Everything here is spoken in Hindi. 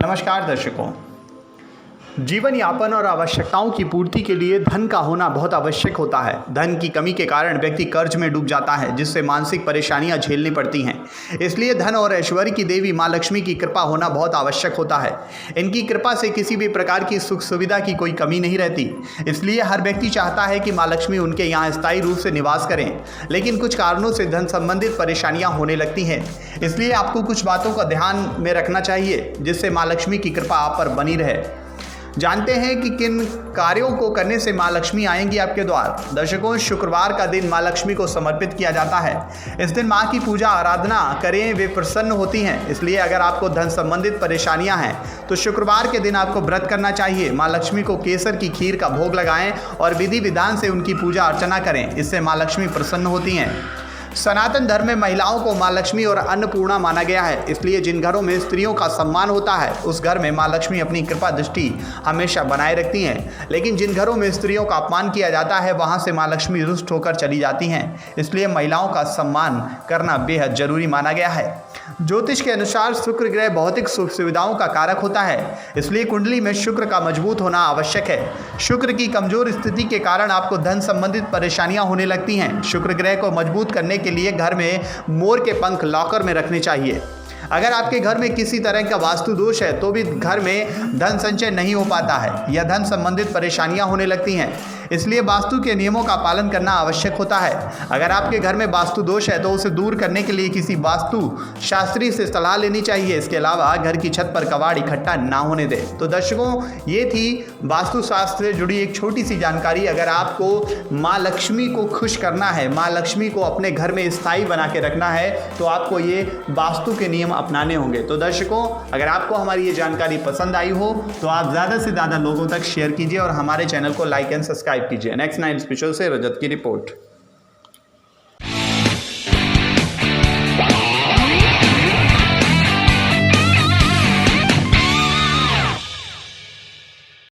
नमस्कार दर्शकों। जीवन यापन और आवश्यकताओं की पूर्ति के लिए धन का होना बहुत आवश्यक होता है। धन की कमी के कारण व्यक्ति कर्ज में डूब जाता है, जिससे मानसिक परेशानियां झेलनी पड़ती हैं। इसलिए धन और ऐश्वर्य की देवी मां लक्ष्मी की कृपा होना बहुत आवश्यक होता है। इनकी कृपा से किसी भी प्रकार की सुख सुविधा की कोई कमी नहीं रहती। इसलिए हर व्यक्ति चाहता है कि मां लक्ष्मी उनके यहाँ स्थायी रूप से निवास करें, लेकिन कुछ कारणों से धन संबंधित परेशानियां होने लगती हैं। इसलिए आपको कुछ बातों का ध्यान में रखना चाहिए, जिससे मां लक्ष्मी की कृपा आप पर बनी रहे। जानते हैं कि किन कार्यों को करने से मां लक्ष्मी आएंगी आपके द्वार। दर्शकों, शुक्रवार का दिन मां लक्ष्मी को समर्पित किया जाता है। इस दिन मां की पूजा आराधना करें, वे प्रसन्न होती हैं। इसलिए अगर आपको धन संबंधित परेशानियां हैं तो शुक्रवार के दिन आपको व्रत करना चाहिए। मां लक्ष्मी को केसर की खीर का भोग लगाएं और विधि विधान से उनकी पूजा अर्चना करें। इससे मां लक्ष्मी प्रसन्न होती हैं। सनातन धर्म में महिलाओं को मां लक्ष्मी और अन्नपूर्णा माना गया है। इसलिए जिन घरों में स्त्रियों का सम्मान होता है, उस घर में मां लक्ष्मी अपनी कृपा दृष्टि हमेशा बनाए रखती हैं। लेकिन जिन घरों में स्त्रियों का अपमान किया जाता है, वहां से मां लक्ष्मी रुष्ट होकर चली जाती हैं। इसलिए महिलाओं का सम्मान करना बेहद जरूरी माना गया है। ज्योतिष के अनुसार शुक्र ग्रह भौतिक सुख सुविधाओं का कारक होता है। इसलिए कुंडली में शुक्र का मजबूत होना आवश्यक है। शुक्र की कमजोर स्थिति के कारण आपको धन संबंधित परेशानियां होने लगती हैं। शुक्र ग्रह को मजबूत करने के लिए घर में मोर के पंख लॉकर में रखने चाहिए। अगर आपके घर में किसी तरह का वास्तु दोष है तो भी घर में धन संचय नहीं हो पाता है या धन संबंधित परेशानियां होने लगती हैं। इसलिए वास्तु के नियमों का पालन करना आवश्यक होता है। अगर आपके घर में वास्तु दोष है तो उसे दूर करने के लिए किसी वास्तु शास्त्री से सलाह लेनी चाहिए। इसके अलावा घर की छत पर कबाड़ इकट्ठा ना होने दें। तो दर्शकों, ये थी वास्तुशास्त्र से जुड़ी एक छोटी सी जानकारी। अगर आपको माँ लक्ष्मी को खुश करना है, माँ लक्ष्मी को अपने घर में स्थायी बना के रखना है, तो आपको ये वास्तु के नियम अपनाने होंगे। तो दर्शकों, अगर आपको हमारी ये जानकारी पसंद आई हो तो आप ज़्यादा से ज़्यादा लोगों तक शेयर कीजिए और हमारे चैनल को लाइक एंड सब्सक्राइब कीजिए। नेक्स्ट 9 स्पेशल से रजत की रिपोर्ट।